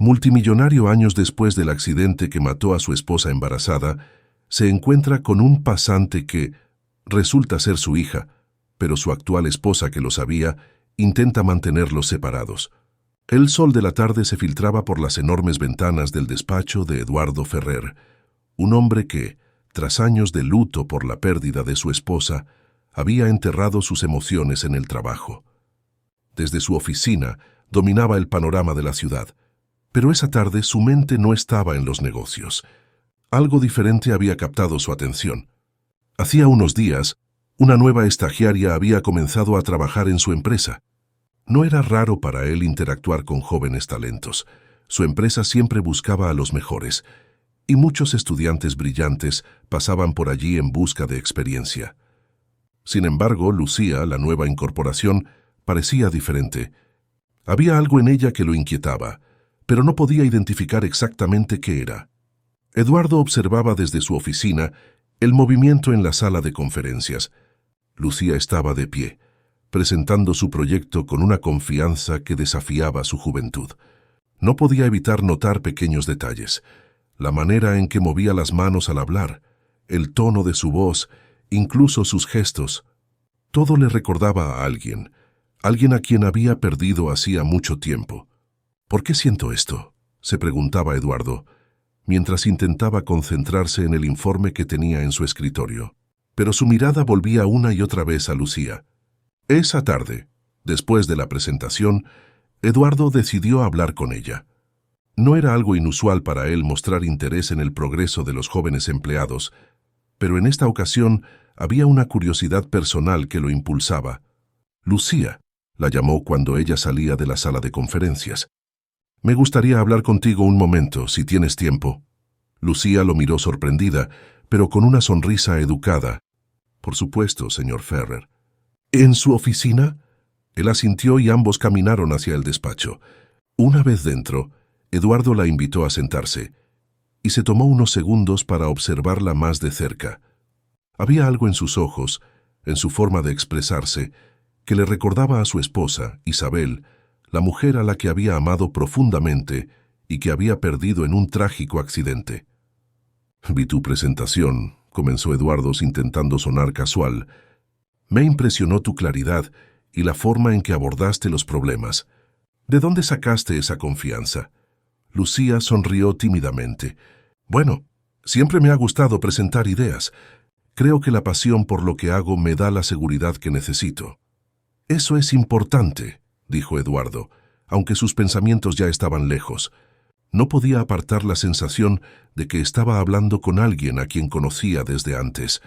Multimillonario años después del accidente que mató a su esposa embarazada, se encuentra con un pasante que resulta ser su hija, pero su actual esposa, que lo sabía, intenta mantenerlos separados. El sol de la tarde se filtraba por las enormes ventanas del despacho de Eduardo Ferrer, un hombre que, tras años de luto por la pérdida de su esposa, había enterrado sus emociones en el trabajo. Desde su oficina dominaba el panorama de la ciudad, pero esa tarde su mente no estaba en los negocios. Algo diferente había captado su atención. Hacía unos días, una nueva estagiaria había comenzado a trabajar en su empresa. No era raro para él interactuar con jóvenes talentos. Su empresa siempre buscaba a los mejores, y muchos estudiantes brillantes pasaban por allí en busca de experiencia. Sin embargo, Lucía, la nueva incorporación, parecía diferente. Había algo en ella que lo inquietaba, pero no podía identificar exactamente qué era. Eduardo observaba desde su oficina el movimiento en la sala de conferencias. Lucía estaba de pie, presentando su proyecto con una confianza que desafiaba su juventud. No podía evitar notar pequeños detalles: la manera en que movía las manos al hablar, el tono de su voz, incluso sus gestos. Todo le recordaba a alguien a quien había perdido hacía mucho tiempo. ¿Por qué siento esto?, se preguntaba Eduardo, mientras intentaba concentrarse en el informe que tenía en su escritorio. Pero su mirada volvía una y otra vez a Lucía. Esa tarde, después de la presentación, Eduardo decidió hablar con ella. No era algo inusual para él mostrar interés en el progreso de los jóvenes empleados, pero en esta ocasión había una curiosidad personal que lo impulsaba. Lucía, la llamó cuando ella salía de la sala de conferencias. «Me gustaría hablar contigo un momento, si tienes tiempo». Lucía lo miró sorprendida, pero con una sonrisa educada. «Por supuesto, señor Ferrer». «¿En su oficina?». Él asintió y ambos caminaron hacia el despacho. Una vez dentro, Eduardo la invitó a sentarse, y se tomó unos segundos para observarla más de cerca. Había algo en sus ojos, en su forma de expresarse, que le recordaba a su esposa, Isabel, la mujer a la que había amado profundamente y que había perdido en un trágico accidente. «Vi tu presentación», comenzó Eduardo intentando sonar casual. «Me impresionó tu claridad y la forma en que abordaste los problemas. ¿De dónde sacaste esa confianza?». Lucía sonrió tímidamente. «Bueno, siempre me ha gustado presentar ideas. Creo que la pasión por lo que hago me da la seguridad que necesito». «Eso es importante», dijo Eduardo, aunque sus pensamientos ya estaban lejos. No podía apartar la sensación de que estaba hablando con alguien a quien conocía desde antes.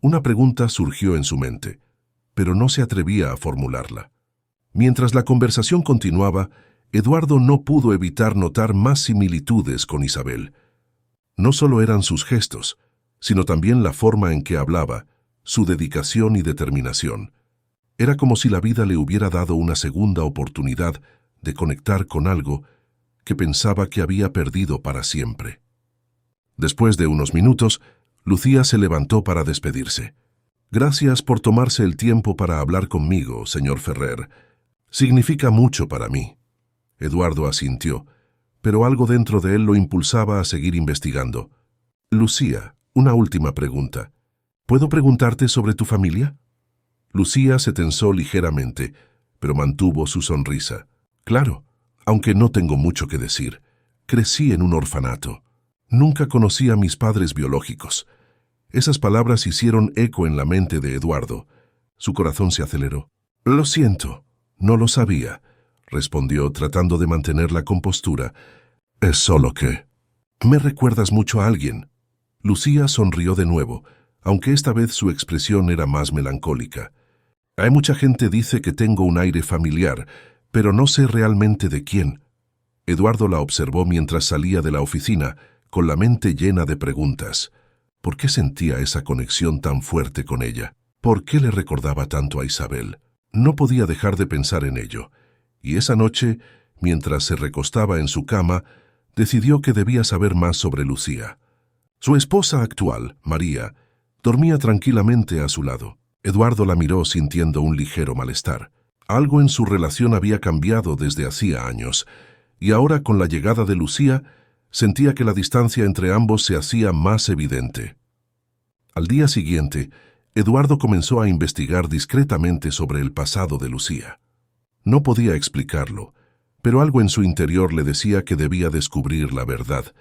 Una pregunta surgió en su mente, pero no se atrevía a formularla. Mientras la conversación continuaba, Eduardo no pudo evitar notar más similitudes con Isabel. No solo eran sus gestos, sino también la forma en que hablaba, su dedicación y determinación. Era como si la vida le hubiera dado una segunda oportunidad de conectar con algo que pensaba que había perdido para siempre. Después de unos minutos, Lucía se levantó para despedirse. «Gracias por tomarse el tiempo para hablar conmigo, señor Ferrer. Significa mucho para mí». Eduardo asintió, pero algo dentro de él lo impulsaba a seguir investigando. «Lucía, una última pregunta. ¿Puedo preguntarte sobre tu familia?». Lucía se tensó ligeramente, pero mantuvo su sonrisa. «Claro, aunque no tengo mucho que decir. Crecí en un orfanato. Nunca conocí a mis padres biológicos». Esas palabras hicieron eco en la mente de Eduardo. Su corazón se aceleró. «Lo siento, no lo sabía», respondió tratando de mantener la compostura. «Es solo que me recuerdas mucho a alguien». Lucía sonrió de nuevo, aunque esta vez su expresión era más melancólica. «Hay mucha gente dice que tengo un aire familiar, pero no sé realmente de quién». Eduardo la observó mientras salía de la oficina, con la mente llena de preguntas. ¿Por qué sentía esa conexión tan fuerte con ella? ¿Por qué le recordaba tanto a Isabel? No podía dejar de pensar en ello, y esa noche, mientras se recostaba en su cama, decidió que debía saber más sobre Lucía. Su esposa actual, María, dormía tranquilamente a su lado. Eduardo la miró sintiendo un ligero malestar. Algo en su relación había cambiado desde hacía años. y ahora con la llegada de Lucía, sentía que la distancia entre ambos se hacía más evidente. Al día siguiente, Eduardo comenzó a investigar discretamente sobre el pasado de Lucía. No podía explicarlo, pero algo en su interior le decía que debía descubrir la verdad.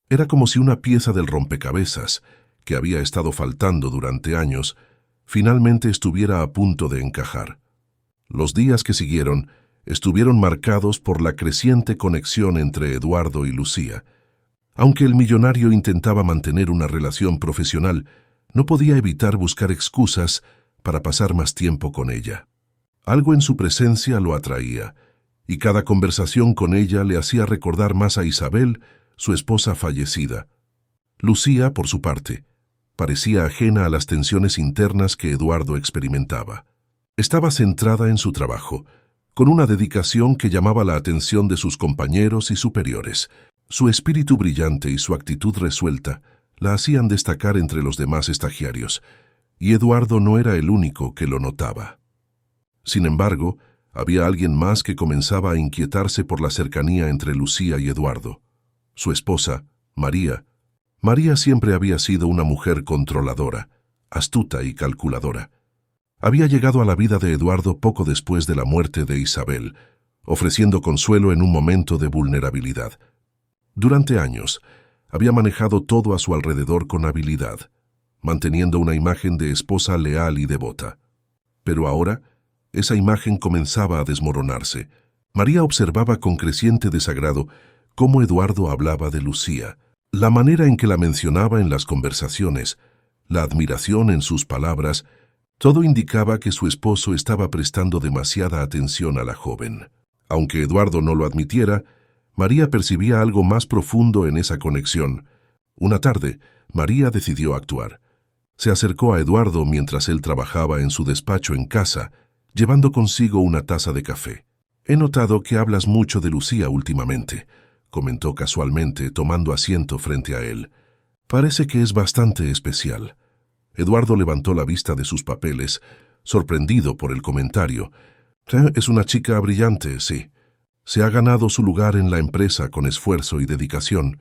Era como si una pieza del rompecabezas, que había estado faltando durante años, finalmente estuviera a punto de encajar. Los días que siguieron estuvieron marcados por la creciente conexión entre Eduardo y Lucía. Aunque el millonario intentaba mantener una relación profesional, no podía evitar buscar excusas para pasar más tiempo con ella. Algo en su presencia lo atraía, y cada conversación con ella le hacía recordar más a Isabel, su esposa fallecida. Lucía, por su parte, parecía ajena a las tensiones internas que Eduardo experimentaba. Estaba centrada en su trabajo, con una dedicación que llamaba la atención de sus compañeros y superiores. Su espíritu brillante y su actitud resuelta la hacían destacar entre los demás estagiarios, y Eduardo no era el único que lo notaba. Sin embargo, había alguien más que comenzaba a inquietarse por la cercanía entre Lucía y Eduardo. Su esposa, María. María siempre había sido una mujer controladora, astuta y calculadora. Había llegado a la vida de Eduardo poco después de la muerte de Isabel, ofreciendo consuelo en un momento de vulnerabilidad. Durante años, había manejado todo a su alrededor con habilidad, manteniendo una imagen de esposa leal y devota. Pero ahora, esa imagen comenzaba a desmoronarse. María observaba con creciente desagrado cómo Eduardo hablaba de Lucía, la manera en que la mencionaba en las conversaciones, la admiración en sus palabras. Todo indicaba que su esposo estaba prestando demasiada atención a la joven. Aunque Eduardo no lo admitiera, María percibía algo más profundo en esa conexión. Una tarde, María decidió actuar. Se acercó a Eduardo mientras él trabajaba en su despacho en casa, llevando consigo una taza de café. «He notado que hablas mucho de Lucía últimamente», comentó casualmente, tomando asiento frente a él. «Parece que es bastante especial». Eduardo levantó la vista de sus papeles, sorprendido por el comentario. «Es una chica brillante, sí. Se ha ganado su lugar en la empresa con esfuerzo y dedicación.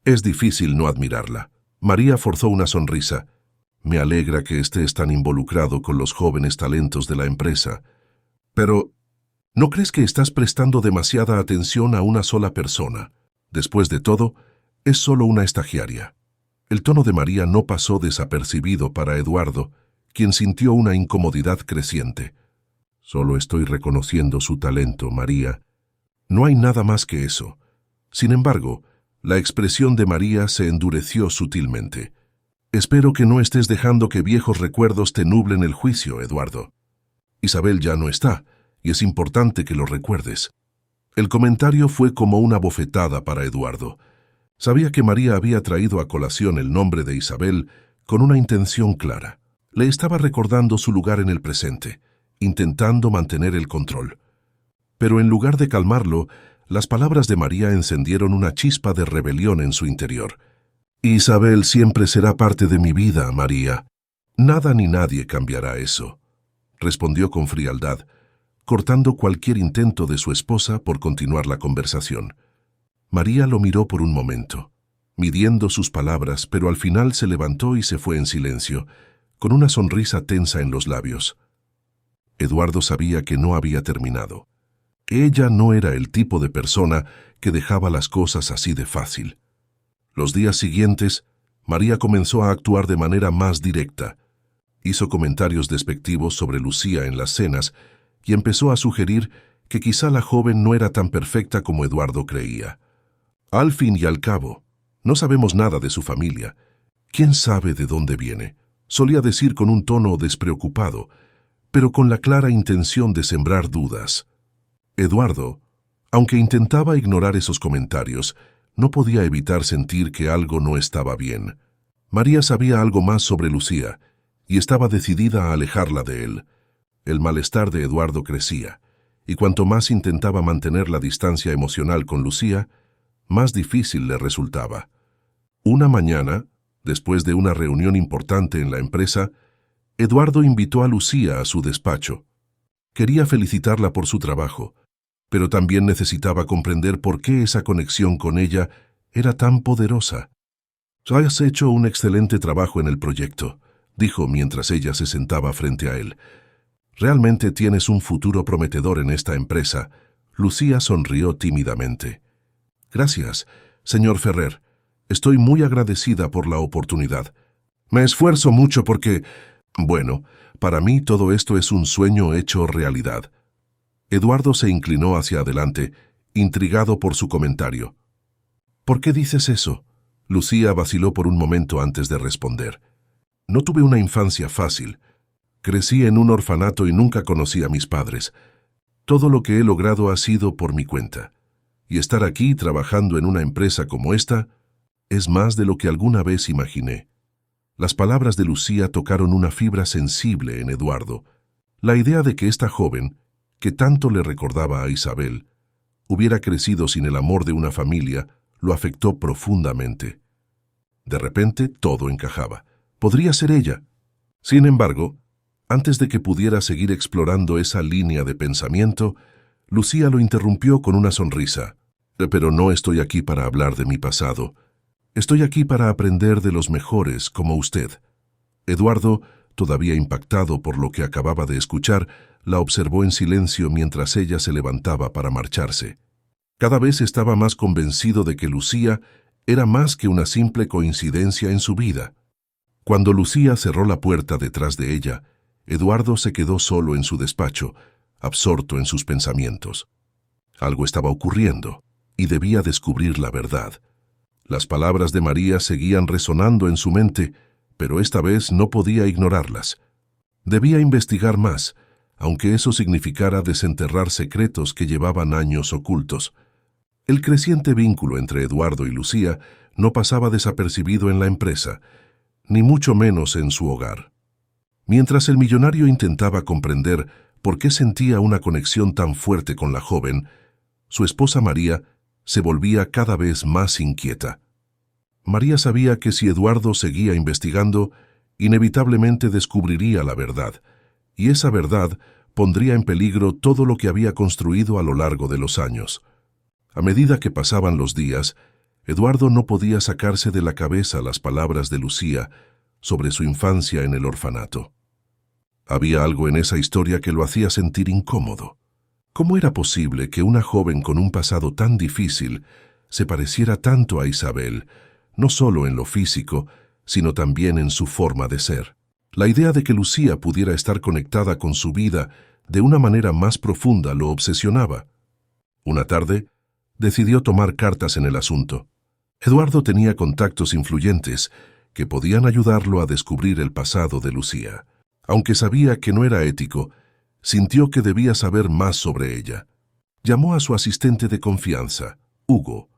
Es difícil no admirarla». María forzó una sonrisa. «Me alegra que estés tan involucrado con los jóvenes talentos de la empresa. Pero, ¿no crees que estás prestando demasiada atención a una sola persona? Después de todo, es solo una estagiaria». El tono de María no pasó desapercibido para Eduardo, quien sintió una incomodidad creciente. «Solo estoy reconociendo su talento, María. No hay nada más que eso». Sin embargo, la expresión de María se endureció sutilmente. «Espero que no estés dejando que viejos recuerdos te nublen el juicio, Eduardo. Isabel ya no está, y es importante que lo recuerdes». El comentario fue como una bofetada para Eduardo. Sabía que María había traído a colación el nombre de Isabel con una intención clara. Le estaba recordando su lugar en el presente, intentando mantener el control. Pero en lugar de calmarlo, las palabras de María encendieron una chispa de rebelión en su interior. «Isabel siempre será parte de mi vida, María. Nada ni nadie cambiará eso», respondió con frialdad, cortando cualquier intento de su esposa por continuar la conversación. María lo miró por un momento, midiendo sus palabras, pero al final se levantó y se fue en silencio, con una sonrisa tensa en los labios. Eduardo sabía que no había terminado. Ella no era el tipo de persona que dejaba las cosas así de fácil. Los días siguientes, María comenzó a actuar de manera más directa. Hizo comentarios despectivos sobre Lucía en las cenas y empezó a sugerir que quizá la joven no era tan perfecta como Eduardo creía. Al fin y al cabo, no sabemos nada de su familia. ¿Quién sabe de dónde viene?, solía decir con un tono despreocupado, pero con la clara intención de sembrar dudas. Eduardo, aunque intentaba ignorar esos comentarios, no podía evitar sentir que algo no estaba bien. María sabía algo más sobre Lucía y estaba decidida a alejarla de él. El malestar de Eduardo crecía, y cuanto más intentaba mantener la distancia emocional con Lucía, más difícil le resultaba. Una mañana, después de una reunión importante en la empresa, Eduardo invitó a Lucía a su despacho. Quería felicitarla por su trabajo, pero también necesitaba comprender por qué esa conexión con ella era tan poderosa. «Has hecho un excelente trabajo en el proyecto», dijo mientras ella se sentaba frente a él. «Realmente tienes un futuro prometedor en esta empresa». Lucía sonrió tímidamente. «Gracias, señor Ferrer. Estoy muy agradecida por la oportunidad. Me esfuerzo mucho porque, bueno, para mí todo esto es un sueño hecho realidad». Eduardo se inclinó hacia adelante, intrigado por su comentario. «¿Por qué dices eso?». Lucía vaciló por un momento antes de responder. «No tuve una infancia fácil. Crecí en un orfanato y nunca conocí a mis padres. Todo lo que he logrado ha sido por mi cuenta. Y estar aquí trabajando en una empresa como esta es más de lo que alguna vez imaginé». Las palabras de Lucía tocaron una fibra sensible en Eduardo. La idea de que esta joven, que tanto le recordaba a Isabel, hubiera crecido sin el amor de una familia, lo afectó profundamente. De repente, todo encajaba. Podría ser ella. Sin embargo, antes de que pudiera seguir explorando esa línea de pensamiento, Lucía lo interrumpió con una sonrisa. «Pero no estoy aquí para hablar de mi pasado. Estoy aquí para aprender de los mejores como usted». Eduardo, todavía impactado por lo que acababa de escuchar, la observó en silencio mientras ella se levantaba para marcharse. Cada vez estaba más convencido de que Lucía era más que una simple coincidencia en su vida. Cuando Lucía cerró la puerta detrás de ella, Eduardo se quedó solo en su despacho, absorto en sus pensamientos. Algo estaba ocurriendo, y debía descubrir la verdad. Las palabras de María seguían resonando en su mente, pero esta vez no podía ignorarlas. Debía investigar más, aunque eso significara desenterrar secretos que llevaban años ocultos. El creciente vínculo entre Eduardo y Lucía no pasaba desapercibido en la empresa, ni mucho menos en su hogar. Mientras el millonario intentaba comprender por qué sentía una conexión tan fuerte con la joven, su esposa María se volvía cada vez más inquieta. María sabía que si Eduardo seguía investigando, inevitablemente descubriría la verdad, y esa verdad pondría en peligro todo lo que había construido a lo largo de los años. A medida que pasaban los días, Eduardo no podía sacarse de la cabeza las palabras de Lucía sobre su infancia en el orfanato. Había algo en esa historia que lo hacía sentir incómodo. ¿Cómo era posible que una joven con un pasado tan difícil se pareciera tanto a Isabel, no solo en lo físico, sino también en su forma de ser? La idea de que Lucía pudiera estar conectada con su vida de una manera más profunda lo obsesionaba. Una tarde, decidió tomar cartas en el asunto. Eduardo tenía contactos influyentes que podían ayudarlo a descubrir el pasado de Lucía. Aunque sabía que no era ético, sintió que debía saber más sobre ella. Llamó a su asistente de confianza, Hugo,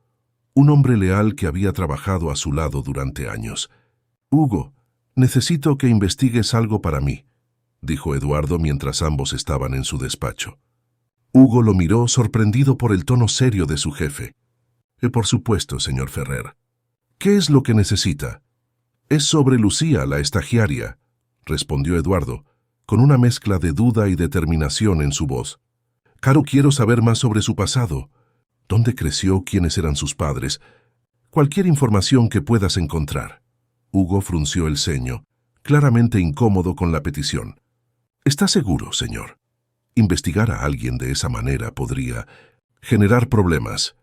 un hombre leal que había trabajado a su lado durante años. «Hugo, necesito que investigues algo para mí», dijo Eduardo mientras ambos estaban en su despacho. Hugo lo miró sorprendido por el tono serio de su jefe. «Por supuesto, señor Ferrer. ¿Qué es lo que necesita?» «Es sobre Lucía, la estagiaria», respondió Eduardo, con una mezcla de duda y determinación en su voz. «Caro, quiero saber más sobre su pasado. ¿Dónde creció? ¿Quiénes eran sus padres? Cualquier información que puedas encontrar». Hugo frunció el ceño, claramente incómodo con la petición. «¿Está seguro, señor? Investigar a alguien de esa manera podría generar problemas».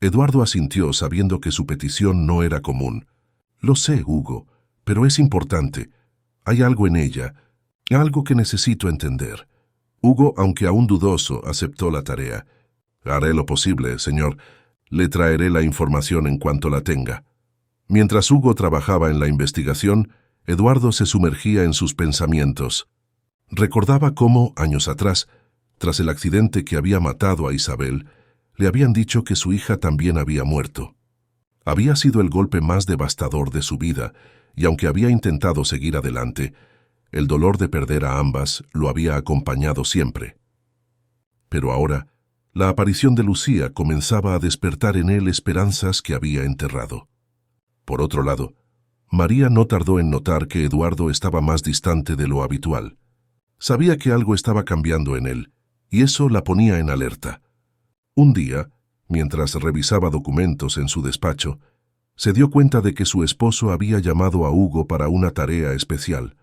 Eduardo asintió sabiendo que su petición no era común. «Lo sé, Hugo, pero es importante. Hay algo en ella, algo que necesito entender». Hugo, aunque aún dudoso, aceptó la tarea. «Haré lo posible, señor. Le traeré la información en cuanto la tenga». Mientras Hugo trabajaba en la investigación, Eduardo se sumergía en sus pensamientos. Recordaba cómo, años atrás, tras el accidente que había matado a Isabel, le habían dicho que su hija también había muerto. Había sido el golpe más devastador de su vida, y aunque había intentado seguir adelante, el dolor de perder a ambas lo había acompañado siempre. Pero ahora, la aparición de Lucía comenzaba a despertar en él esperanzas que había enterrado. Por otro lado, María no tardó en notar que Eduardo estaba más distante de lo habitual. Sabía que algo estaba cambiando en él, y eso la ponía en alerta. Un día, mientras revisaba documentos en su despacho, se dio cuenta de que su esposo había llamado a Hugo para una tarea especial.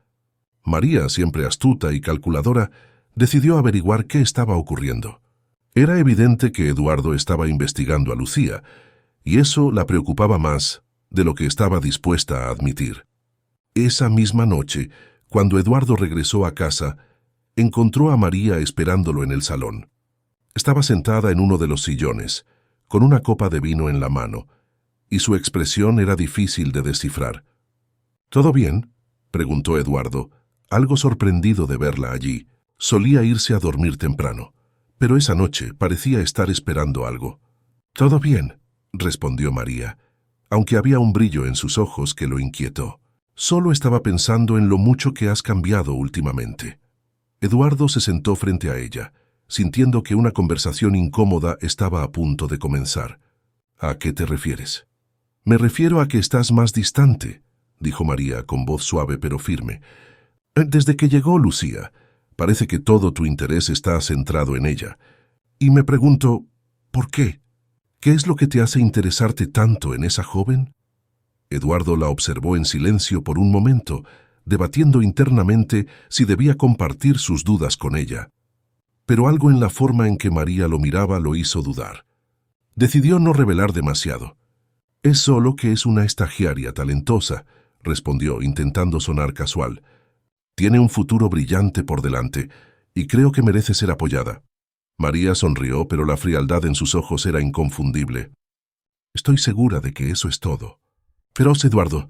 María, siempre astuta y calculadora, decidió averiguar qué estaba ocurriendo. Era evidente que Eduardo estaba investigando a Lucía, y eso la preocupaba más de lo que estaba dispuesta a admitir. Esa misma noche, cuando Eduardo regresó a casa, encontró a María esperándolo en el salón. Estaba sentada en uno de los sillones, con una copa de vino en la mano, y su expresión era difícil de descifrar. ¿Todo bien?, preguntó Eduardo, algo sorprendido de verla allí. Solía irse a dormir temprano, pero esa noche parecía estar esperando algo. «Todo bien», respondió María, aunque había un brillo en sus ojos que lo inquietó. «Solo estaba pensando en lo mucho que has cambiado últimamente». Eduardo se sentó frente a ella, sintiendo que una conversación incómoda estaba a punto de comenzar. «¿A qué te refieres?» «Me refiero a que estás más distante», dijo María con voz suave pero firme. «Desde que llegó Lucía, parece que todo tu interés está centrado en ella. Y me pregunto, ¿por qué? ¿Qué es lo que te hace interesarte tanto en esa joven?» Eduardo la observó en silencio por un momento, debatiendo internamente si debía compartir sus dudas con ella. Pero algo en la forma en que María lo miraba lo hizo dudar. Decidió no revelar demasiado. «Es solo que es una estagiaria talentosa», respondió, intentando sonar casual. «Tiene un futuro brillante por delante, y creo que merece ser apoyada». María sonrió, pero la frialdad en sus ojos era inconfundible. «Estoy segura de que eso es todo. Pero, Eduardo,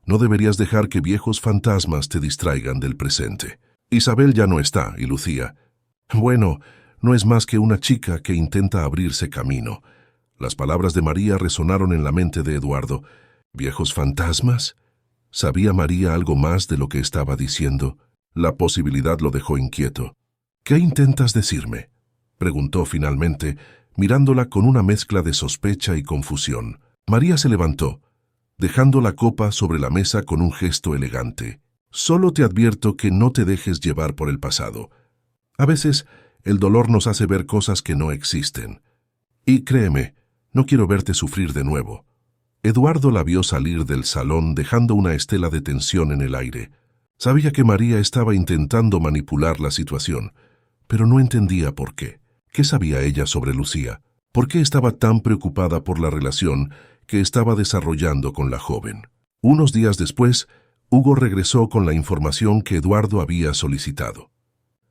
no deberías dejar que viejos fantasmas te distraigan del presente. Isabel ya no está, y Lucía. Bueno, no es más que una chica que intenta abrirse camino». Las palabras de María resonaron en la mente de Eduardo. ¿Viejos fantasmas? ¿Sabía María algo más de lo que estaba diciendo? La posibilidad lo dejó inquieto. «¿Qué intentas decirme?», preguntó finalmente, mirándola con una mezcla de sospecha y confusión. María se levantó, dejando la copa sobre la mesa con un gesto elegante. «Solo te advierto que no te dejes llevar por el pasado. A veces, el dolor nos hace ver cosas que no existen. Y créeme, no quiero verte sufrir de nuevo». Eduardo la vio salir del salón dejando una estela de tensión en el aire. Sabía que María estaba intentando manipular la situación, pero no entendía por qué. ¿Qué sabía ella sobre Lucía? ¿Por qué estaba tan preocupada por la relación que estaba desarrollando con la joven? Unos días después, Hugo regresó con la información que Eduardo había solicitado.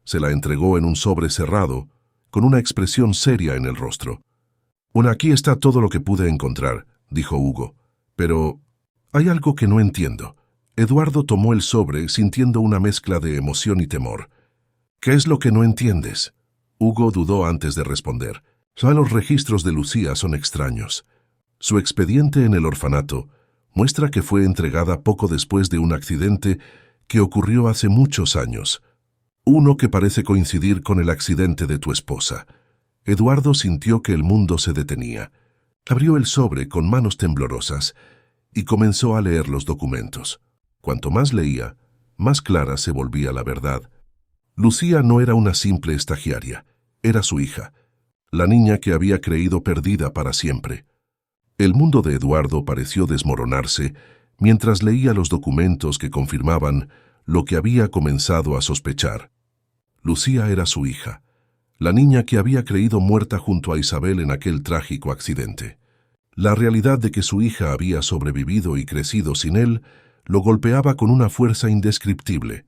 Se la entregó en un sobre cerrado, con una expresión seria en el rostro. «Bueno, aquí está todo lo que pude encontrar», dijo Hugo. «Pero hay algo que no entiendo». Eduardo tomó el sobre sintiendo una mezcla de emoción y temor. «¿Qué es lo que no entiendes?». Hugo dudó antes de responder. Los registros de Lucía son extraños. Su expediente en el orfanato muestra que fue entregada poco después de un accidente que ocurrió hace muchos años. Uno que parece coincidir con el accidente de tu esposa. Eduardo sintió que el mundo se detenía. Abrió el sobre con manos temblorosas y comenzó a leer los documentos. Cuanto más leía, más clara se volvía la verdad. Lucía no era una simple estagiaria, era su hija, la niña que había creído perdida para siempre. El mundo de Eduardo pareció desmoronarse mientras leía los documentos que confirmaban lo que había comenzado a sospechar. Lucía era su hija, la niña que había creído muerta junto a Isabel en aquel trágico accidente. La realidad de que su hija había sobrevivido y crecido sin él lo golpeaba con una fuerza indescriptible.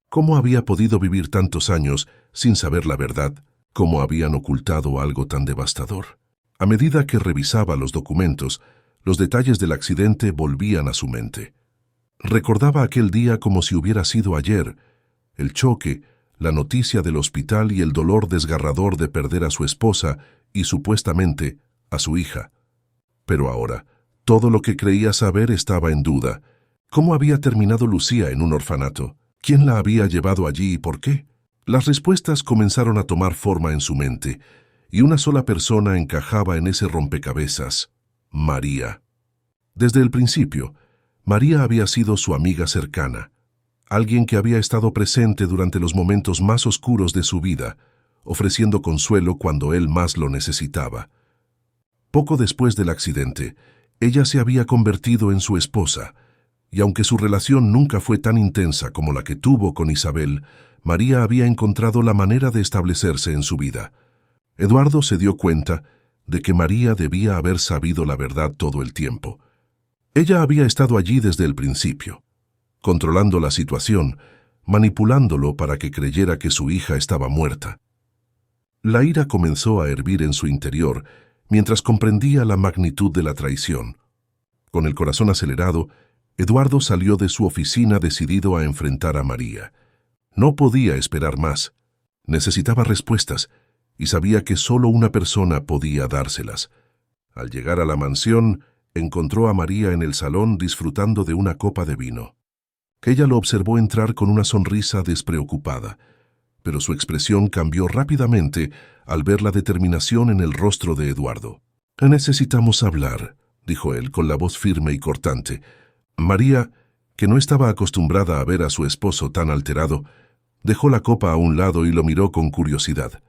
¿Cómo había podido vivir tantos años sin saber la verdad? ¿Cómo habían ocultado algo tan devastador? A medida que revisaba los documentos, los detalles del accidente volvían a su mente. Recordaba aquel día como si hubiera sido ayer, el choque, la noticia del hospital y el dolor desgarrador de perder a su esposa y, supuestamente, a su hija. Pero ahora, todo lo que creía saber estaba en duda. ¿Cómo había terminado Lucía en un orfanato? ¿Quién la había llevado allí y por qué? Las respuestas comenzaron a tomar forma en su mente, y una sola persona encajaba en ese rompecabezas: María. Desde el principio, María había sido su amiga cercana, alguien que había estado presente durante los momentos más oscuros de su vida, ofreciendo consuelo cuando él más lo necesitaba. Poco después del accidente, ella se había convertido en su esposa, y aunque su relación nunca fue tan intensa como la que tuvo con Isabel, María había encontrado la manera de establecerse en su vida. Eduardo se dio cuenta de que María debía haber sabido la verdad todo el tiempo. Ella había estado allí desde el principio, controlando la situación, manipulándolo para que creyera que su hija estaba muerta. La ira comenzó a hervir en su interior mientras comprendía la magnitud de la traición. Con el corazón acelerado, Eduardo salió de su oficina decidido a enfrentar a María. No podía esperar más. Necesitaba respuestas y sabía que solo una persona podía dárselas. Al llegar a la mansión, encontró a María en el salón disfrutando de una copa de vino. Ella lo observó entrar con una sonrisa despreocupada, pero su expresión cambió rápidamente al ver la determinación en el rostro de Eduardo. «Necesitamos hablar», dijo él con la voz firme y cortante. María, que no estaba acostumbrada a ver a su esposo tan alterado, dejó la copa a un lado y lo miró con curiosidad.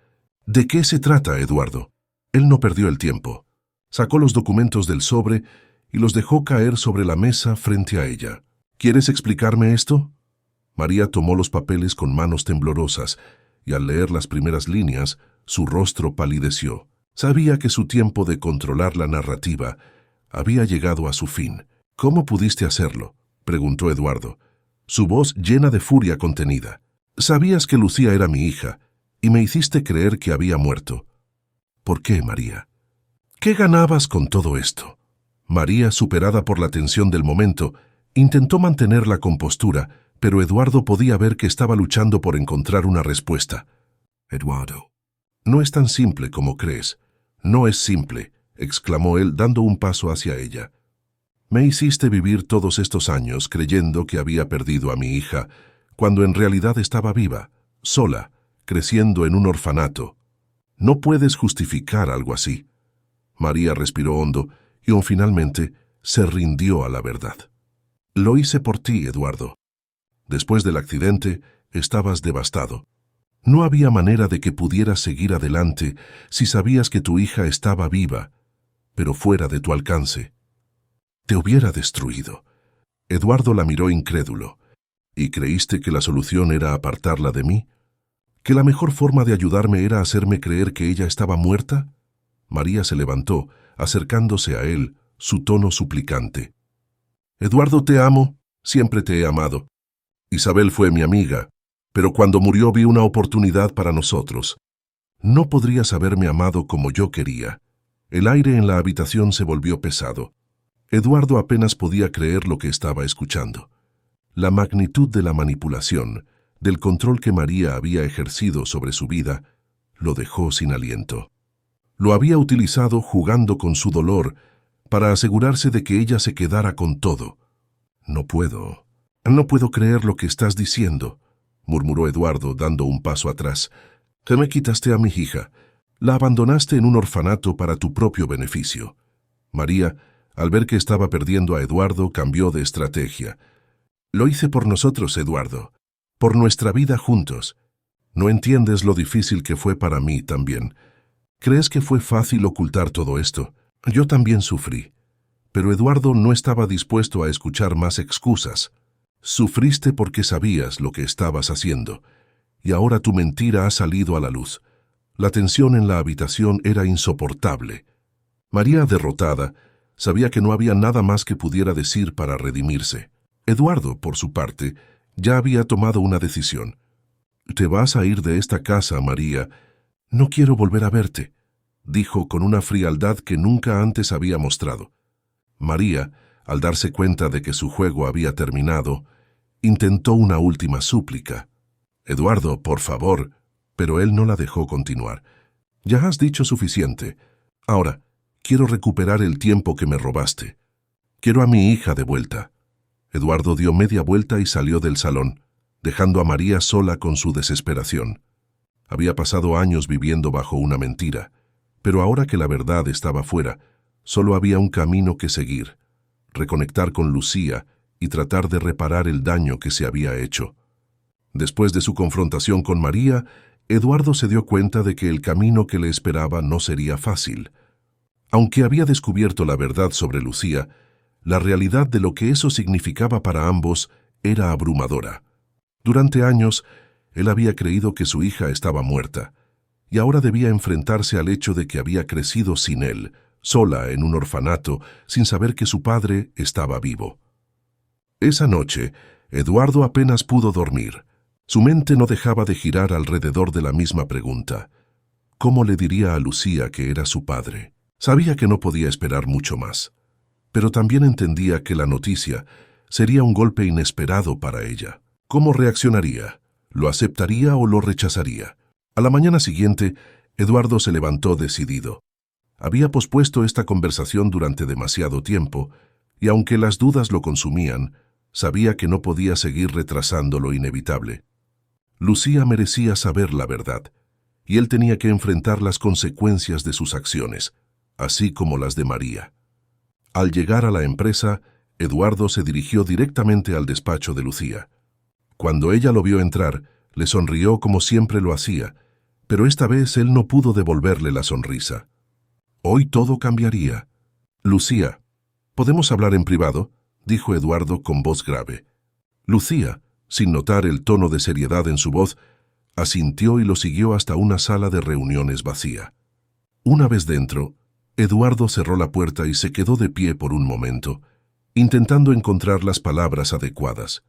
«¿De qué se trata, Eduardo?» Él no perdió el tiempo. Sacó los documentos del sobre y los dejó caer sobre la mesa frente a ella. «¿Quieres explicarme esto?» María tomó los papeles con manos temblorosas y al leer las primeras líneas, su rostro palideció. Sabía que su tiempo de controlar la narrativa había llegado a su fin. «¿Cómo pudiste hacerlo?», preguntó Eduardo, su voz llena de furia contenida. «Sabías que Lucía era mi hija y me hiciste creer que había muerto». «¿Por qué, María? ¿Qué ganabas con todo esto?». María, superada por la tensión del momento, intentó mantener la compostura, pero Eduardo podía ver que estaba luchando por encontrar una respuesta. «Eduardo, no es tan simple como crees. No es simple», exclamó él dando un paso hacia ella. «Me hiciste vivir todos estos años creyendo que había perdido a mi hija, cuando en realidad estaba viva, sola, creciendo en un orfanato. No puedes justificar algo así». María respiró hondo y finalmente se rindió a la verdad. «Lo hice por ti, Eduardo. Después del accidente, estabas devastado. No había manera de que pudieras seguir adelante si sabías que tu hija estaba viva, pero fuera de tu alcance. Te hubiera destruido». Eduardo la miró incrédulo. «¿Y creíste que la solución era apartarla de mí? ¿Que la mejor forma de ayudarme era hacerme creer que ella estaba muerta?». María se levantó, acercándose a él, su tono suplicante. «Eduardo, te amo, siempre te he amado. Isabel fue mi amiga, pero cuando murió vi una oportunidad para nosotros. No podrías haberme amado como yo quería». El aire en la habitación se volvió pesado. Eduardo apenas podía creer lo que estaba escuchando. La magnitud de la manipulación, del control que María había ejercido sobre su vida, lo dejó sin aliento. Lo había utilizado jugando con su dolor para asegurarse de que ella se quedara con todo. No puedo creer lo que estás diciendo», murmuró Eduardo dando un paso atrás. «Que me quitaste a mi hija. La abandonaste en un orfanato para tu propio beneficio». María, al ver que estaba perdiendo a Eduardo, cambió de estrategia. «Lo hice por nosotros, Eduardo, por nuestra vida juntos. No entiendes lo difícil que fue para mí también. ¿Crees que fue fácil ocultar todo esto? Yo también sufrí». Pero Eduardo no estaba dispuesto a escuchar más excusas. «Sufriste porque sabías lo que estabas haciendo, y ahora tu mentira ha salido a la luz». La tensión en la habitación era insoportable. María, derrotada, sabía que no había nada más que pudiera decir para redimirse. Eduardo, por su parte, ya había tomado una decisión. «Te vas a ir de esta casa, María. No quiero volver a verte», dijo con una frialdad que nunca antes había mostrado. María, al darse cuenta de que su juego había terminado, intentó una última súplica. «Eduardo, por favor», pero él no la dejó continuar. «Ya has dicho suficiente. Ahora, quiero recuperar el tiempo que me robaste. Quiero a mi hija de vuelta». Eduardo dio media vuelta y salió del salón, dejando a María sola con su desesperación. Había pasado años viviendo bajo una mentira, pero ahora que la verdad estaba fuera, solo había un camino que seguir: reconectar con Lucía y tratar de reparar el daño que se había hecho. Después de su confrontación con María, Eduardo se dio cuenta de que el camino que le esperaba no sería fácil. Aunque había descubierto la verdad sobre Lucía, la realidad de lo que eso significaba para ambos era abrumadora. Durante años, él había creído que su hija estaba muerta, y ahora debía enfrentarse al hecho de que había crecido sin él, sola en un orfanato, sin saber que su padre estaba vivo. Esa noche, Eduardo apenas pudo dormir. Su mente no dejaba de girar alrededor de la misma pregunta. ¿Cómo le diría a Lucía que era su padre? Sabía que no podía esperar mucho más, pero también entendía que la noticia sería un golpe inesperado para ella. ¿Cómo reaccionaría? ¿Lo aceptaría o lo rechazaría? A la mañana siguiente, Eduardo se levantó decidido. Había pospuesto esta conversación durante demasiado tiempo, y aunque las dudas lo consumían, sabía que no podía seguir retrasando lo inevitable. Lucía merecía saber la verdad, y él tenía que enfrentar las consecuencias de sus acciones, así como las de María. Al llegar a la empresa, Eduardo se dirigió directamente al despacho de Lucía. Cuando ella lo vio entrar, le sonrió como siempre lo hacía, pero esta vez él no pudo devolverle la sonrisa. Hoy todo cambiaría. Lucía, ¿podemos hablar en privado?, dijo Eduardo con voz grave. Lucía, sin notar el tono de seriedad en su voz, asintió y lo siguió hasta una sala de reuniones vacía. Una vez dentro, Eduardo cerró la puerta y se quedó de pie por un momento, intentando encontrar las palabras adecuadas.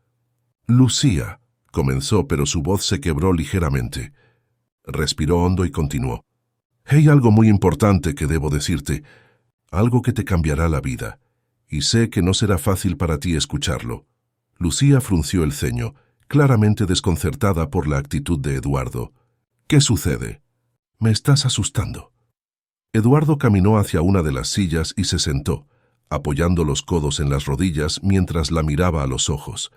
Lucía, comenzó, pero su voz se quebró ligeramente. Respiró hondo y continuó. Hay algo muy importante que debo decirte, algo que te cambiará la vida, y sé que no será fácil para ti escucharlo. Lucía frunció el ceño, claramente desconcertada por la actitud de Eduardo. ¿Qué sucede? Me estás asustando. Eduardo caminó hacia una de las sillas y se sentó, apoyando los codos en las rodillas mientras la miraba a los ojos.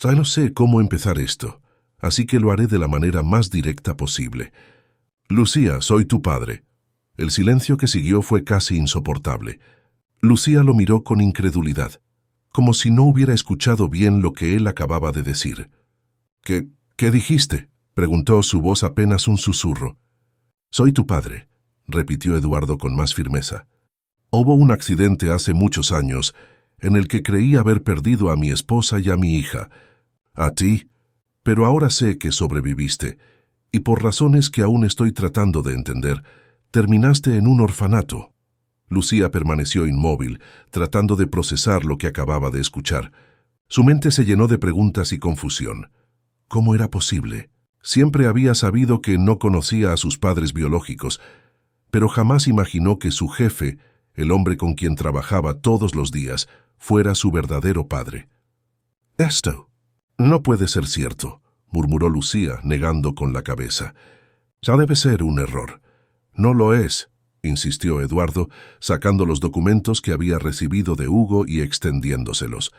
Ya no sé cómo empezar esto, así que lo haré de la manera más directa posible. Lucía, soy tu padre. El silencio que siguió fue casi insoportable. Lucía lo miró con incredulidad, como si no hubiera escuchado bien lo que él acababa de decir. ¿Qué dijiste?, preguntó, su voz apenas un susurro. Soy tu padre, repitió Eduardo con más firmeza. Hubo un accidente hace muchos años en el que creí haber perdido a mi esposa y a mi hija. A ti, pero ahora sé que sobreviviste, y por razones que aún estoy tratando de entender, terminaste en un orfanato. Lucía permaneció inmóvil, tratando de procesar lo que acababa de escuchar. Su mente se llenó de preguntas y confusión. ¿Cómo era posible? Siempre había sabido que no conocía a sus padres biológicos, pero jamás imaginó que su jefe, el hombre con quien trabajaba todos los días, fuera su verdadero padre. Esto no puede ser cierto, murmuró Lucía, negando con la cabeza. Ya debe ser un error. No lo es, insistió Eduardo, sacando los documentos que había recibido de Hugo y extendiéndoselos.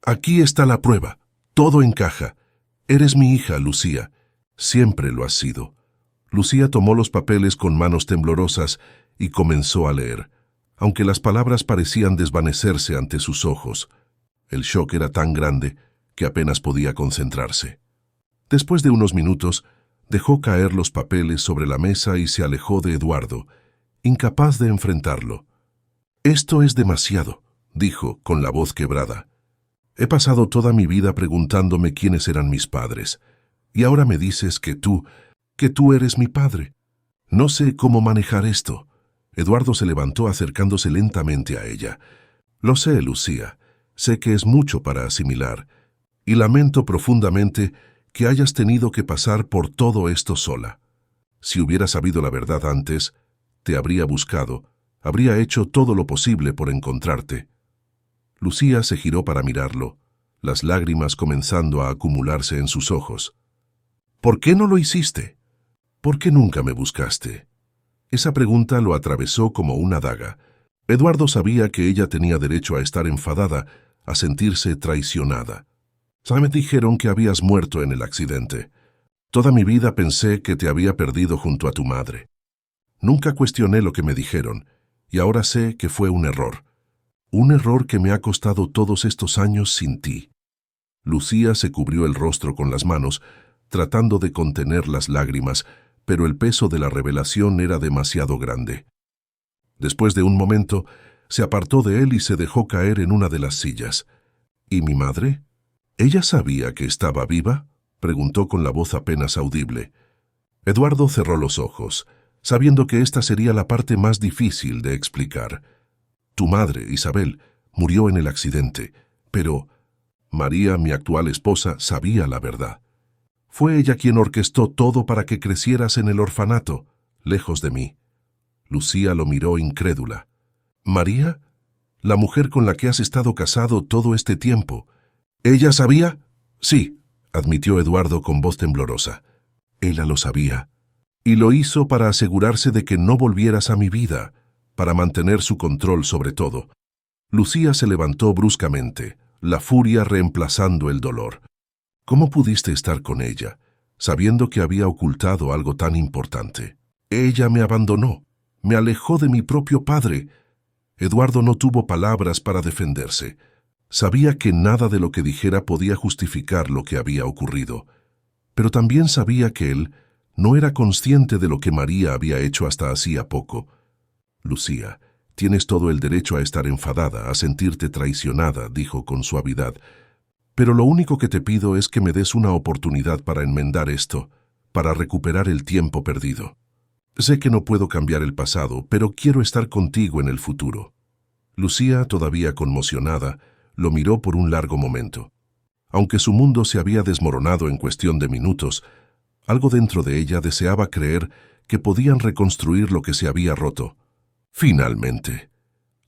Aquí está la prueba. Todo encaja. Eres mi hija, Lucía. Siempre lo has sido. Lucía tomó los papeles con manos temblorosas y comenzó a leer, aunque las palabras parecían desvanecerse ante sus ojos. El shock era tan grande que apenas podía concentrarse. Después de unos minutos, dejó caer los papeles sobre la mesa y se alejó de Eduardo, incapaz de enfrentarlo. Esto es demasiado, dijo con la voz quebrada. He pasado toda mi vida preguntándome quiénes eran mis padres, y ahora me dices que tú eres mi padre. No sé cómo manejar esto. Eduardo se levantó acercándose lentamente a ella. Lo sé, Lucía, sé que es mucho para asimilar, y lamento profundamente que hayas tenido que pasar por todo esto sola. Si hubiera sabido la verdad antes, te habría buscado, habría hecho todo lo posible por encontrarte. Lucía se giró para mirarlo, las lágrimas comenzando a acumularse en sus ojos. ¿Por qué no lo hiciste? ¿Por qué nunca me buscaste? Esa pregunta lo atravesó como una daga. Eduardo sabía que ella tenía derecho a estar enfadada, a sentirse traicionada. Me dijeron que habías muerto en el accidente. Toda mi vida pensé que te había perdido junto a tu madre. Nunca cuestioné lo que me dijeron, y ahora sé que fue un error. Un error que me ha costado todos estos años sin ti. Lucía se cubrió el rostro con las manos, tratando de contener las lágrimas, pero el peso de la revelación era demasiado grande. Después de un momento, se apartó de él y se dejó caer en una de las sillas. ¿Y mi madre? ¿Ella sabía que estaba viva?, preguntó con la voz apenas audible. Eduardo cerró los ojos, sabiendo que esta sería la parte más difícil de explicar. Tu madre, Isabel, murió en el accidente, pero María, mi actual esposa, sabía la verdad. Fue ella quien orquestó todo para que crecieras en el orfanato, lejos de mí. Lucía lo miró incrédula. ¿María? ¿La mujer con la que has estado casado todo este tiempo? ¿Ella sabía? Sí, admitió Eduardo con voz temblorosa. Ella lo sabía. Y lo hizo para asegurarse de que no volvieras a mi vida, para mantener su control sobre todo. Lucía se levantó bruscamente, la furia reemplazando el dolor. ¿Cómo pudiste estar con ella, sabiendo que había ocultado algo tan importante? Ella me abandonó, me alejó de mi propio padre. Eduardo no tuvo palabras para defenderse. Sabía que nada de lo que dijera podía justificar lo que había ocurrido, pero también sabía que él no era consciente de lo que María había hecho hasta hacía poco. Lucía, tienes todo el derecho a estar enfadada, a sentirte traicionada, dijo con suavidad, pero lo único que te pido es que me des una oportunidad para enmendar esto, para recuperar el tiempo perdido. Sé que no puedo cambiar el pasado, pero quiero estar contigo en el futuro. Lucía, todavía conmocionada, lo miró por un largo momento. Aunque su mundo se había desmoronado en cuestión de minutos, algo dentro de ella deseaba creer que podían reconstruir lo que se había roto. Finalmente,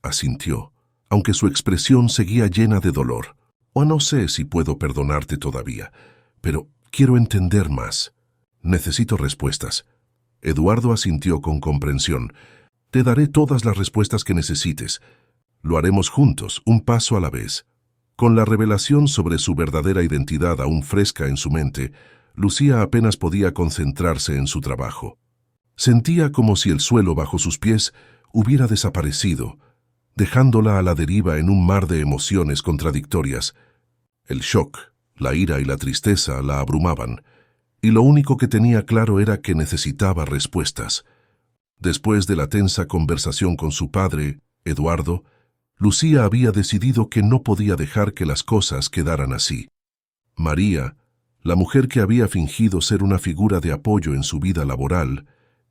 asintió, aunque su expresión seguía llena de dolor. O no sé si puedo perdonarte todavía, pero quiero entender más. Necesito respuestas. Eduardo asintió con comprensión. Te daré todas las respuestas que necesites. Lo haremos juntos, un paso a la vez. Con la revelación sobre su verdadera identidad aún fresca en su mente, Lucía apenas podía concentrarse en su trabajo. Sentía como si el suelo bajo sus pies hubiera desaparecido, dejándola a la deriva en un mar de emociones contradictorias. El shock, la ira y la tristeza la abrumaban, y lo único que tenía claro era que necesitaba respuestas. Después de la tensa conversación con su padre, Eduardo, Lucía había decidido que no podía dejar que las cosas quedaran así. María, la mujer que había fingido ser una figura de apoyo en su vida laboral,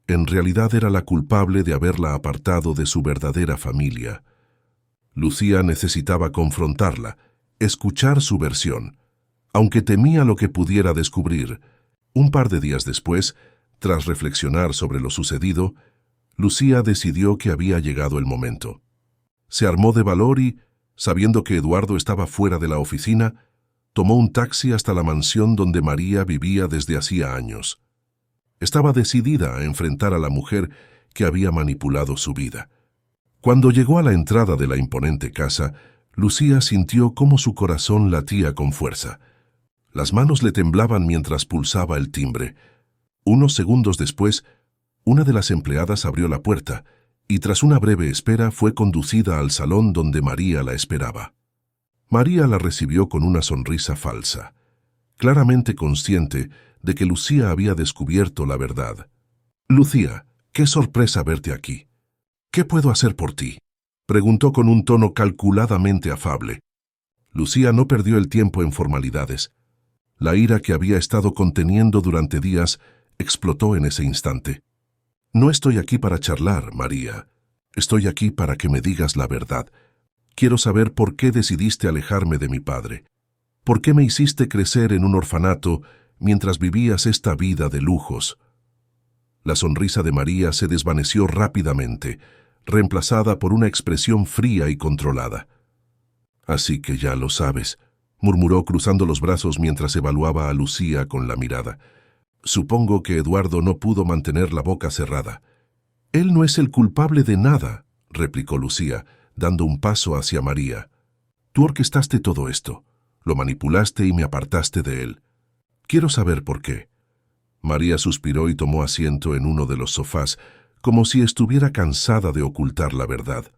en realidad era la culpable de haberla apartado de su verdadera familia. Lucía necesitaba confrontarla, escuchar su versión, aunque temía lo que pudiera descubrir. Un par de días después, tras reflexionar sobre lo sucedido, Lucía decidió que había llegado el momento. Se armó de valor y, sabiendo que Eduardo estaba fuera de la oficina, tomó un taxi hasta la mansión donde María vivía desde hacía años. Estaba decidida a enfrentar a la mujer que había manipulado su vida. Cuando llegó a la entrada de la imponente casa, Lucía sintió cómo su corazón latía con fuerza. Las manos le temblaban mientras pulsaba el timbre. Unos segundos después, una de las empleadas abrió la puerta y tras una breve espera fue conducida al salón donde María la esperaba. María la recibió con una sonrisa falsa, claramente consciente de que Lucía había descubierto la verdad. «Lucía, qué sorpresa verte aquí. ¿Qué puedo hacer por ti?», preguntó con un tono calculadamente afable. Lucía no perdió el tiempo en formalidades. La ira que había estado conteniendo durante días explotó en ese instante. «No estoy aquí para charlar, María. Estoy aquí para que me digas la verdad. Quiero saber por qué decidiste alejarme de mi padre. ¿Por qué me hiciste crecer en un orfanato mientras vivías esta vida de lujos?». La sonrisa de María se desvaneció rápidamente, reemplazada por una expresión fría y controlada. «Así que ya lo sabes», murmuró cruzando los brazos mientras evaluaba a Lucía con la mirada. «Supongo que Eduardo no pudo mantener la boca cerrada». «Él no es el culpable de nada», replicó Lucía, dando un paso hacia María. «Tú orquestaste todo esto, lo manipulaste y me apartaste de él. Quiero saber por qué». María suspiró y tomó asiento en uno de los sofás, como si estuviera cansada de ocultar la verdad.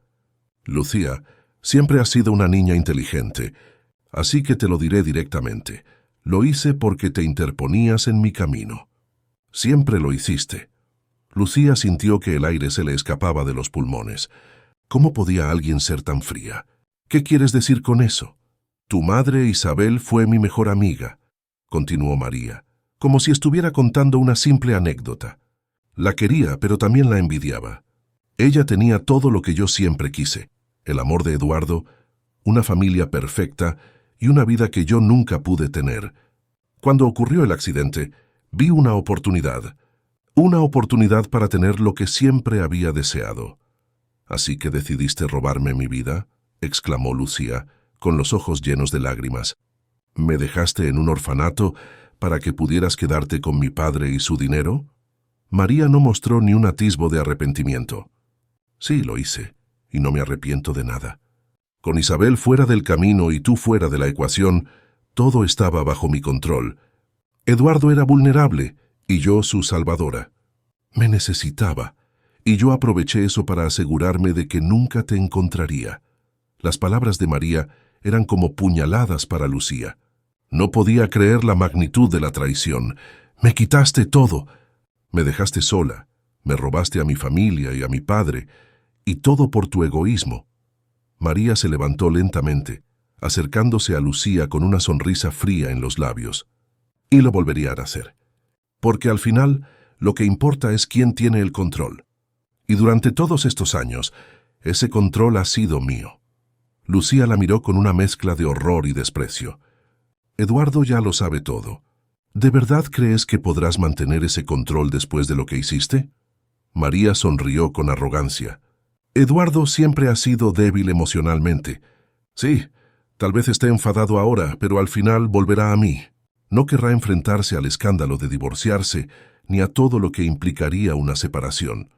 «Lucía, siempre has sido una niña inteligente, así que te lo diré directamente. Lo hice porque te interponías en mi camino». Siempre lo hiciste. Lucía sintió que el aire se le escapaba de los pulmones. ¿Cómo podía alguien ser tan fría? ¿Qué quieres decir con eso? Tu madre Isabel fue mi mejor amiga, continuó María, como si estuviera contando una simple anécdota. La quería, pero también la envidiaba. Ella tenía todo lo que yo siempre quise: el amor de Eduardo, una familia perfecta y una vida que yo nunca pude tener. Cuando ocurrió el accidente, vi una oportunidad para tener lo que siempre había deseado. «¿Así que decidiste robarme mi vida?», exclamó Lucía, con los ojos llenos de lágrimas. «¿Me dejaste en un orfanato para que pudieras quedarte con mi padre y su dinero?». María no mostró ni un atisbo de arrepentimiento. «Sí, lo hice, y no me arrepiento de nada. Con Isabel fuera del camino y tú fuera de la ecuación, todo estaba bajo mi control. Eduardo era vulnerable, y yo su salvadora. Me necesitaba, y yo aproveché eso para asegurarme de que nunca te encontraría». Las palabras de María eran como puñaladas para Lucía. No podía creer la magnitud de la traición. «Me quitaste todo. Me dejaste sola, me robaste a mi familia y a mi padre, y todo por tu egoísmo». María se levantó lentamente, acercándose a Lucía con una sonrisa fría en los labios. «Y lo volvería a hacer. Porque al final, lo que importa es quién tiene el control. Y durante todos estos años, ese control ha sido mío». Lucía la miró con una mezcla de horror y desprecio. «Eduardo ya lo sabe todo. ¿De verdad crees que podrás mantener ese control después de lo que hiciste?». María sonrió con arrogancia. «Eduardo siempre ha sido débil emocionalmente. Sí, tal vez esté enfadado ahora, pero al final volverá a mí. No querrá enfrentarse al escándalo de divorciarse, ni a todo lo que implicaría una separación.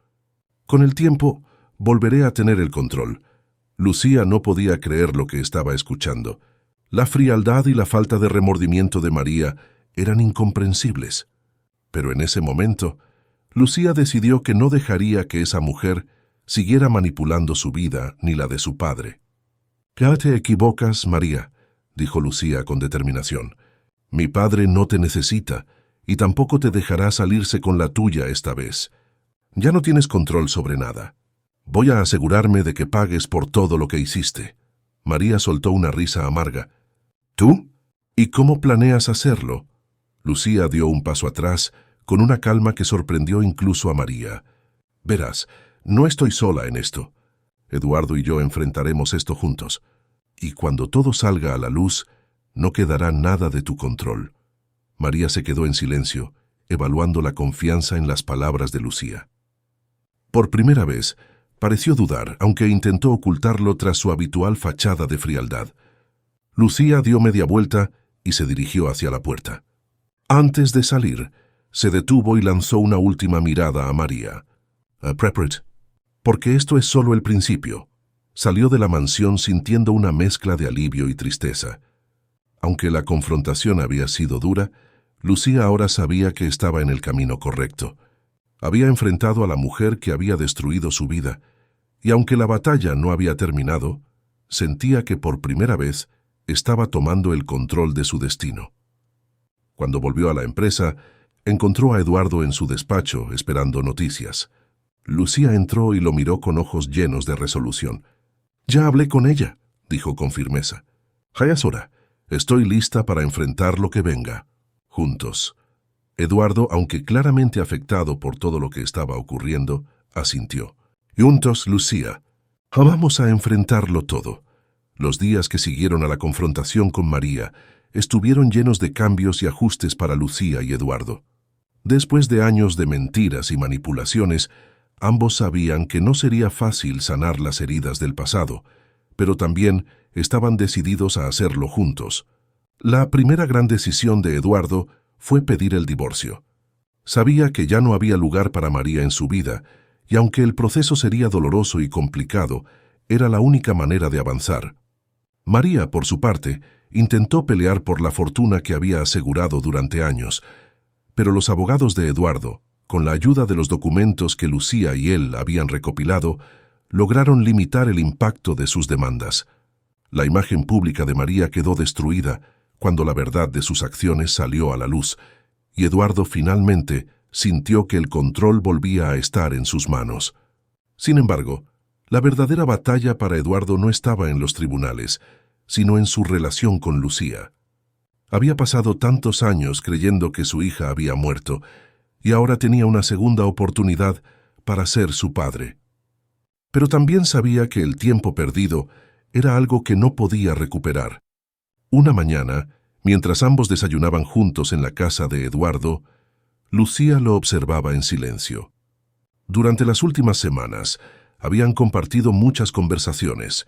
Con el tiempo, volveré a tener el control». Lucía no podía creer lo que estaba escuchando. La frialdad y la falta de remordimiento de María eran incomprensibles. Pero en ese momento, Lucía decidió que no dejaría que esa mujer siguiera manipulando su vida ni la de su padre. «Ya te equivocas, María», dijo Lucía con determinación. «Mi padre no te necesita, y tampoco te dejará salirse con la tuya esta vez. Ya no tienes control sobre nada. Voy a asegurarme de que pagues por todo lo que hiciste». María soltó una risa amarga. «¿Tú? ¿Y cómo planeas hacerlo?». Lucía dio un paso atrás, con una calma que sorprendió incluso a María. «Verás, no estoy sola en esto. Eduardo y yo enfrentaremos esto juntos. Y cuando todo salga a la luz, no quedará nada de tu control». María se quedó en silencio, evaluando la confianza en las palabras de Lucía. Por primera vez, pareció dudar, aunque intentó ocultarlo tras su habitual fachada de frialdad. Lucía dio media vuelta y se dirigió hacia la puerta. Antes de salir, se detuvo y lanzó una última mirada a María. «Prepared, porque esto es solo el principio». Salió de la mansión sintiendo una mezcla de alivio y tristeza. Aunque la confrontación había sido dura, Lucía ahora sabía que estaba en el camino correcto. Había enfrentado a la mujer que había destruido su vida, y aunque la batalla no había terminado, sentía que por primera vez estaba tomando el control de su destino. Cuando volvió a la empresa, encontró a Eduardo en su despacho esperando noticias. Lucía entró y lo miró con ojos llenos de resolución. «Ya hablé con ella», dijo con firmeza. «Ya es hora. Estoy lista para enfrentar lo que venga. Juntos». Eduardo, aunque claramente afectado por todo lo que estaba ocurriendo, asintió. «Juntos, Lucía. Vamos a enfrentarlo todo». Los días que siguieron a la confrontación con María estuvieron llenos de cambios y ajustes para Lucía y Eduardo. Después de años de mentiras y manipulaciones, ambos sabían que no sería fácil sanar las heridas del pasado, pero también estaban decididos a hacerlo juntos. La primera gran decisión de Eduardo fue pedir el divorcio. Sabía que ya no había lugar para María en su vida, y aunque el proceso sería doloroso y complicado, era la única manera de avanzar. María, por su parte, intentó pelear por la fortuna que había asegurado durante años, pero los abogados de Eduardo, con la ayuda de los documentos que Lucía y él habían recopilado, lograron limitar el impacto de sus demandas. La imagen pública de María quedó destruida cuando la verdad de sus acciones salió a la luz, y Eduardo finalmente sintió que el control volvía a estar en sus manos. Sin embargo, la verdadera batalla para Eduardo no estaba en los tribunales, sino en su relación con Lucía. Había pasado tantos años creyendo que su hija había muerto, y ahora tenía una segunda oportunidad para ser su padre. Pero también sabía que el tiempo perdido era algo que no podía recuperar. Una mañana, mientras ambos desayunaban juntos en la casa de Eduardo, Lucía lo observaba en silencio. Durante las últimas semanas, habían compartido muchas conversaciones,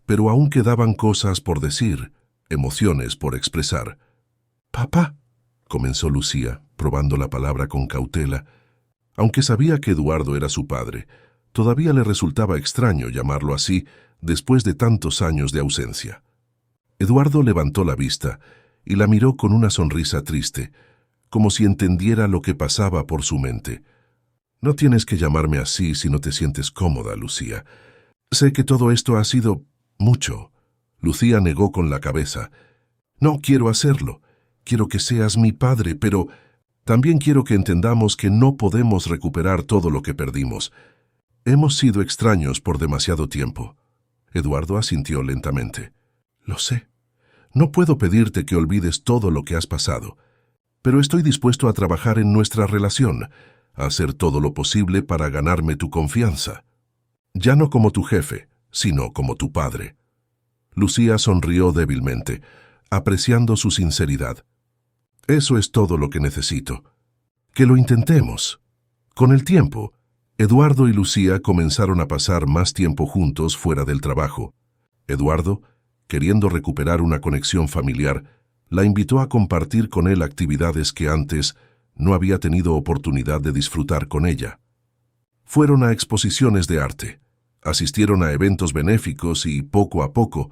pero aún quedaban cosas por decir, emociones por expresar. «Papá», comenzó Lucía, probando la palabra con cautela. Aunque sabía que Eduardo era su padre, todavía le resultaba extraño llamarlo así después de tantos años de ausencia. Eduardo levantó la vista y la miró con una sonrisa triste, como si entendiera lo que pasaba por su mente. «No tienes que llamarme así si no te sientes cómoda, Lucía. Sé que todo esto ha sido mucho». Lucía negó con la cabeza. «No quiero hacerlo. Quiero que seas mi padre, pero también quiero que entendamos que no podemos recuperar todo lo que perdimos. Hemos sido extraños por demasiado tiempo». Eduardo asintió lentamente. «Lo sé. No puedo pedirte que olvides todo lo que has pasado, pero estoy dispuesto a trabajar en nuestra relación, a hacer todo lo posible para ganarme tu confianza. Ya no como tu jefe, sino como tu padre». Lucía sonrió débilmente, apreciando su sinceridad. «Eso es todo lo que necesito. Que lo intentemos». Con el tiempo, Eduardo y Lucía comenzaron a pasar más tiempo juntos fuera del trabajo. Eduardo, queriendo recuperar una conexión familiar, la invitó a compartir con él actividades que antes no había tenido oportunidad de disfrutar con ella. Fueron a exposiciones de arte, asistieron a eventos benéficos y, poco a poco,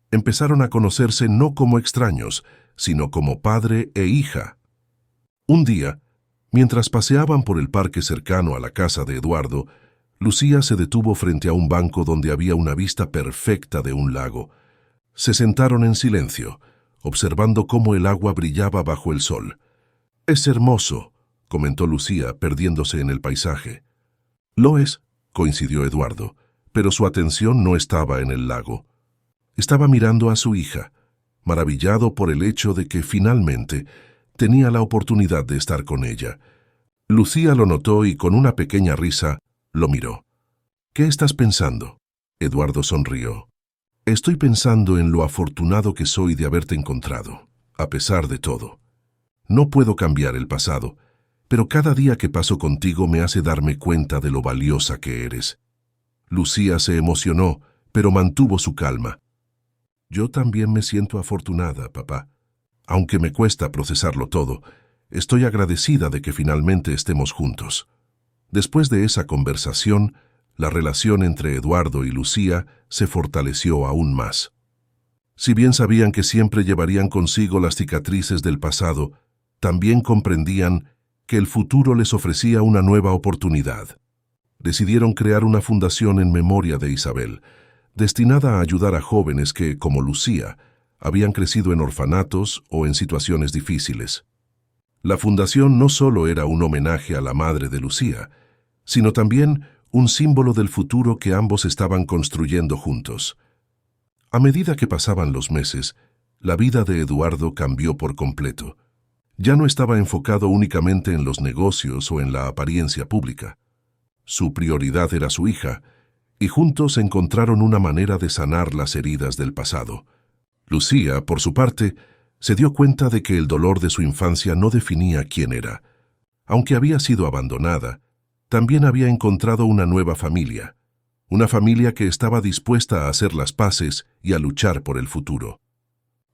empezaron a conocerse no como extraños, sino como padre e hija. Un día, mientras paseaban por el parque cercano a la casa de Eduardo, Lucía se detuvo frente a un banco donde había una vista perfecta de un lago. Se sentaron en silencio, observando cómo el agua brillaba bajo el sol. «Es hermoso», comentó Lucía, perdiéndose en el paisaje. «Lo es», coincidió Eduardo, pero su atención no estaba en el lago. Estaba mirando a su hija, maravillado por el hecho de que finalmente tenía la oportunidad de estar con ella. Lucía lo notó y con una pequeña risa lo miró. «¿Qué estás pensando?» Eduardo sonrió. «Estoy pensando en lo afortunado que soy de haberte encontrado, a pesar de todo. No puedo cambiar el pasado, pero cada día que paso contigo me hace darme cuenta de lo valiosa que eres». Lucía se emocionó, pero mantuvo su calma. «Yo también me siento afortunada, papá. Aunque me cuesta procesarlo todo, estoy agradecida de que finalmente estemos juntos». Después de esa conversación, la relación entre Eduardo y Lucía se fortaleció aún más. Si bien sabían que siempre llevarían consigo las cicatrices del pasado, también comprendían que el futuro les ofrecía una nueva oportunidad. Decidieron crear una fundación en memoria de Isabel, destinada a ayudar a jóvenes que, como Lucía, habían crecido en orfanatos o en situaciones difíciles. La fundación no solo era un homenaje a la madre de Lucía, sino también un símbolo del futuro que ambos estaban construyendo juntos. A medida que pasaban los meses, la vida de Eduardo cambió por completo. Ya no estaba enfocado únicamente en los negocios o en la apariencia pública. Su prioridad era su hija, y juntos encontraron una manera de sanar las heridas del pasado. Lucía, por su parte, se dio cuenta de que el dolor de su infancia no definía quién era. Aunque había sido abandonada, también había encontrado una nueva familia, una familia que estaba dispuesta a hacer las paces y a luchar por el futuro.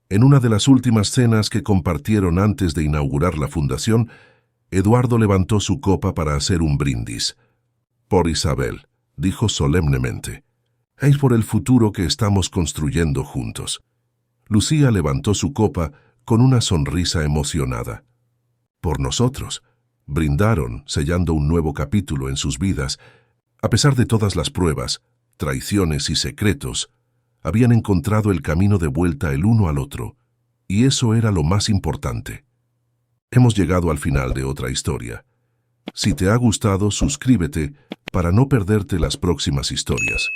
En una de las últimas cenas que compartieron antes de inaugurar la fundación, Eduardo levantó su copa para hacer un brindis. «Por Isabel», dijo solemnemente. «Es por el futuro que estamos construyendo juntos». Lucía levantó su copa con una sonrisa emocionada. «Por nosotros», brindaron, sellando un nuevo capítulo en sus vidas. A pesar de todas las pruebas, traiciones y secretos, habían encontrado el camino de vuelta el uno al otro, y eso era lo más importante. Hemos llegado al final de otra historia. Si te ha gustado, suscríbete para no perderte las próximas historias.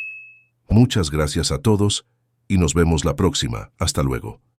Muchas gracias a todos y nos vemos la próxima. Hasta luego.